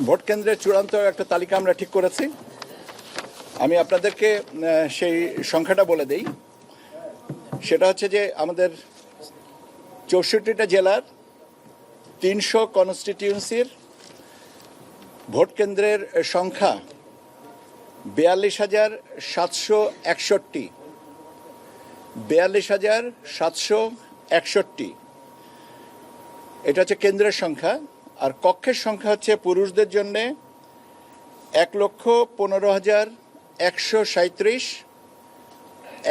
Vote কেন্দ্রের চূড়ান্ত একটা তালিকা আমরা ঠিক করেছি। আমি আপনাদেরকে সেই সংখ্যাটা বলে দেই। সেটা হচ্ছে যে আমাদের 64টা জেলার 300 কনস্টিটিউয়েন্সির ভোট কেন্দ্রের সংখ্যা 42,761। 42,761। এটা হচ্ছে কেন্দ্রের সংখ্যা। আর কক্ষের সংখ্যা হচ্ছে পুরুষদের জন্য 1,15,137,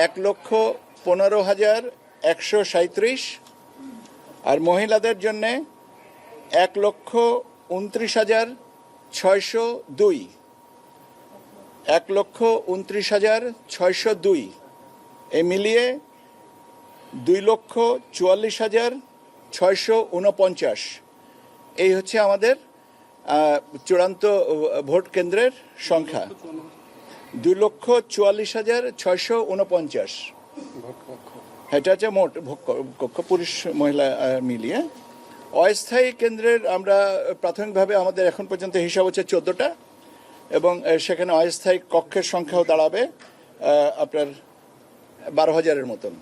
1,15,137। আর মহিলাদের জন্য 1,29,602, 1,29,602। এই মিলিয়ে 2,44,649। এই হচ্ছে আমাদের চূড়ান্ত ভোট কেন্দ্রের সংখ্যা। 2,44,649। এটা হচ্ছে মোট কক্ষ পুরুষ মহিলা মিলিয়ে। অস্থায়ী কেন্দ্রের আমরা প্রাথমিকভাবে আমাদের এখন পর্যন্ত হিসাব হচ্ছে 14টা, এবং সেখানে অস্থায়ী কক্ষের সংখ্যাও দাঁড়াবে আপনার 12,000-এর মতন।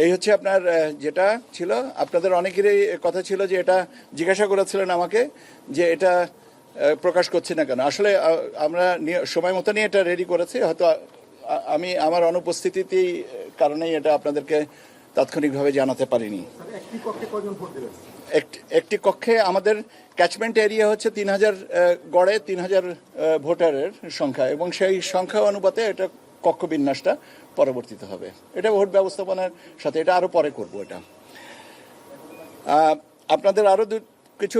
এই হচ্ছে আপনার যেটা ছিল। আপনাদের অনেকেরই কথা ছিল যে এটা জিজ্ঞাসা করেছিলেন আমাকে যে এটা প্রকাশ করছি না কেন। আসলে আমরা সময় মতো নিয়ে এটা রেডি করেছি, হয়তো আমি আমার অনুপস্থিতিতেই কারণেই এটা আপনাদেরকে তাৎক্ষণিকভাবে জানাতে পারিনি। একটি কক্ষে আমাদের ক্যাচমেন্ট এরিয়া হচ্ছে 3,000, গড়ে 3,000 ভোটারের সংখ্যা, এবং সেই সংখ্যা অনুপাতে এটা কক্ষ বিন্যাসটা পরবর্তীতে হবে। এটা ভোট ব্যবস্থাপনার সাথে এটা আরও পরে করব। এটা আপনাদের আরও কিছু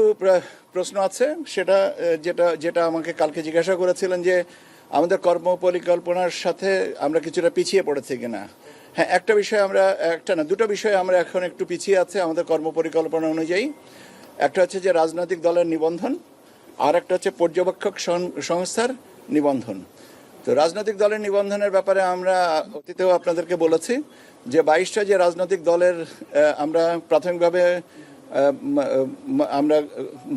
প্রশ্ন আছে, সেটা যেটা আমাকে কালকে জিজ্ঞাসা করেছিলেন যে আমাদের কর্ম পরিকল্পনার সাথে আমরা কিছুটা পিছিয়ে পড়েছি কিনা। হ্যাঁ, একটা বিষয় আমরা, একটা না দুটো বিষয়ে আমরা এখন একটু পিছিয়ে আছে আমাদের কর্ম পরিকল্পনা অনুযায়ী। একটা হচ্ছে যে রাজনৈতিক দলের নিবন্ধন, আর একটা হচ্ছে পর্যবেক্ষক সংস্থার নিবন্ধন। তো রাজনৈতিক দলের নিবন্ধনের ব্যাপারে আমরা অতীতেও আপনাদেরকে বলেছি যে 22টা যে রাজনৈতিক দলের আমরা প্রাথমিকভাবে আমরা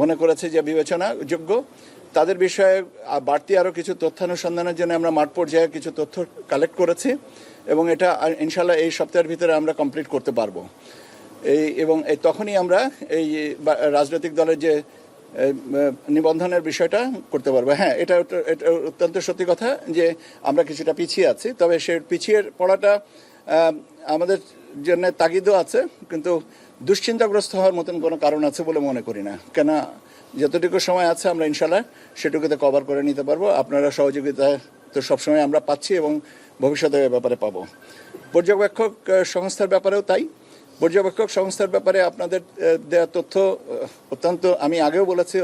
মনে করেছি যে বিবেচনাযোগ্য, তাদের বিষয়ে বাড়তি আরও কিছু তথ্যানুসন্ধানের জন্য আমরা মাঠ পর্যায়ে কিছু তথ্য কালেক্ট করেছি, এবং এটা ইনশাল্লাহ এই সপ্তাহের ভিতরে আমরা কমপ্লিট করতে পারবো। এবং তখনই আমরা এই রাজনৈতিক দলের যে নিবন্ধনের বিষয়টা করতে পারবো। হ্যাঁ, এটা অত্যন্ত সত্যি কথা যে আমরা কিছুটা পিছিয়ে আছি, তবে সে পিছিয়ে পড়াটা আমাদের জন্য তাগিদও আছে, কিন্তু দুশ্চিন্তাগ্রস্ত হওয়ার মতন কোনো কারণ আছে বলে মনে করি না। কেন, যতটুকু সময় আছে আমরা ইনশাল্লাহ সেটুকুতে কভার করে নিতে পারবো। আপনারা সহযোগিতা তো সবসময় আমরা পাচ্ছি এবং ভবিষ্যতে ব্যাপারে পাবো। পর্যবেক্ষক সংস্থার ব্যাপারেও তাই। পর্যবেক্ষক সংস্থার ব্যাপারে আপনাদের দেওয়া তথ্য অত্যন্ত, আমি আগেও বলেছি,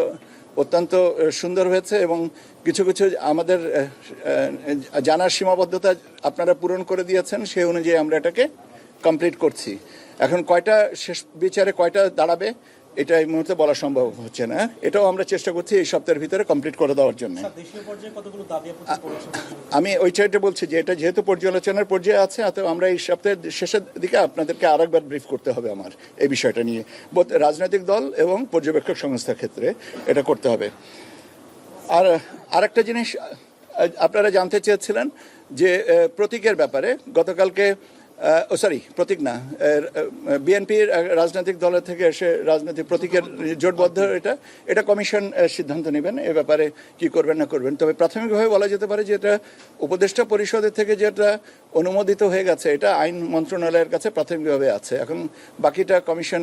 অত্যন্ত সুন্দর হয়েছে, এবং কিছু কিছু আমাদের জানার সীমাবদ্ধতা আপনারা পূরণ করে দিয়েছেন, সেই অনুযায়ী আমরা এটাকে কমপ্লিট করছি। এখন কয়টা শেষ বিচারে কয়টা দাঁড়াবে এটা এই মুহূর্তে বলা সম্ভব হচ্ছে না। এটাও আমরা চেষ্টা করছি এই সপ্তাহের ভিতরে কমপ্লিট করে দেওয়ার জন্য। আমি ওই চাইটা বলছি যে এটা যেহেতু পর্যালোচনার পর্যায়ে আছে, অতএব আমরা এই সপ্তাহের শেষের দিকে আপনাদেরকে আরেকবার ব্রিফ করতে হবে আমার এই বিষয়টা নিয়ে, রাজনৈতিক দল এবং পর্যবেক্ষক সংস্থার ক্ষেত্রে এটা করতে হবে। আর আরেকটা জিনিস আপনারা জানতে চেয়েছিলেন যে প্রতীকের ব্যাপারে। গতকালকে প্রতীক না, বিএনপির রাজনৈতিক দলের থেকে এসে রাজনৈতিক প্রতীকের জোটবদ্ধ এটা কমিশন সিদ্ধান্ত নেবেন এ ব্যাপারে কি করবেন না করবেন। তবে প্রাথমিকভাবে বলা যেতে পারে যে এটা উপদেষ্টা পরিষদের থেকে যেটা অনুমোদিত হয়ে গেছে, এটা আইন মন্ত্রণালয়ের কাছে প্রাথমিকভাবে আছে। এখন বাকিটা কমিশন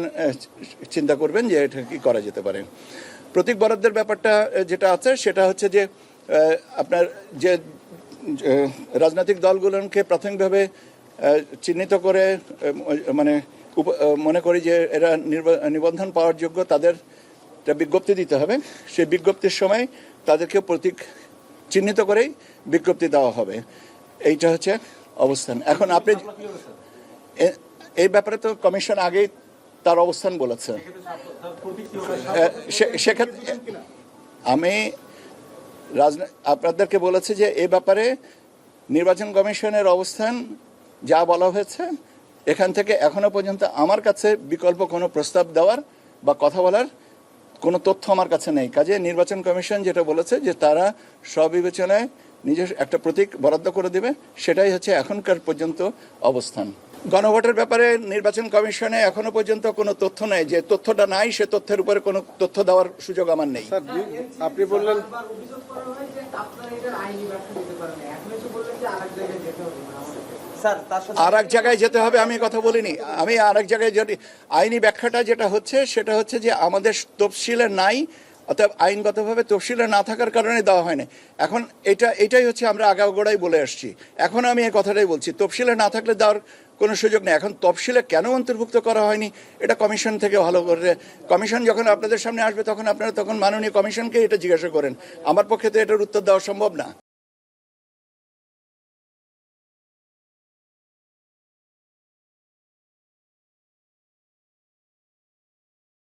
চিন্তা করবেন যে এটা কি করা যেতে পারে। প্রতীক বরাদ্দের ব্যাপারটা যেটা আছে সেটা হচ্ছে যে আপনার যে রাজনৈতিক দলগুলোকে প্রাথমিকভাবে চিহ্নিত করে মনে করি যে এরা নিবন্ধন পাওয়ার যোগ্য, তাদের বিজ্ঞপ্তি দিতে হবে। সেই বিজ্ঞপ্তির সময় তাদেরকে প্রতীক চিহ্নিত করেই বিজ্ঞপ্তি দেওয়া হবে। এইটা হচ্ছে অবস্থান। এখন আপনি এই ব্যাপারে তো কমিশন আগেই তার অবস্থান বলেছে। সেক্ষেত্রে আমি আপনাদেরকে বলেছি যে এ ব্যাপারে নির্বাচন কমিশনের অবস্থান যা বলা হয়েছে, এখান থেকে এখনো পর্যন্ত আমার কাছে বিকল্প কোনো প্রস্তাব দেওয়ার বা কথা বলার কোনো তথ্য আমার কাছে নেই। কাজে নির্বাচন কমিশন যেটা বলেছে যে তারা স্ববিবেচনায় নিজের একটা প্রতীক বরাদ্দ করে দেবে, সেটাই হচ্ছে এখনকার পর্যন্ত অবস্থান। গণভোটের ব্যাপারে নির্বাচন কমিশনে এখনো পর্যন্ত কোনো তথ্য নেই। যে তথ্যটা নাই সে তথ্যের উপরে কোনো তথ্য দেওয়ার সুযোগ আমার নেই। স্যার, আপনি বললেন আর এক জায়গায় যেতে হবে, আমি কথা বলিনি। আমি আর এক জায়গায় যদি আইনি ব্যাখ্যাটা যেটা হচ্ছে সেটা হচ্ছে যে আমাদের তফসিলে নাই, অর্থাৎ আইনগতভাবে তফসিলে না থাকার কারণে দেওয়া হয়নি। এখন এটাই হচ্ছে আমরা আগাগোড়াই বলে আসছি। এখন আমি এই কথাটাই বলছি, তফসিলে না থাকলে দেওয়ার কোনো সুযোগ নেই। এখন তফসিলে কেন অন্তর্ভুক্ত করা হয়নি এটা কমিশন থেকে ভালো করে, কমিশন যখন আপনাদের সামনে আসবে তখন আপনারা তখন মাননীয় কমিশনকে এটা জিজ্ঞাসা করেন। আমার পক্ষে তো এটার উত্তর দেওয়া সম্ভব না।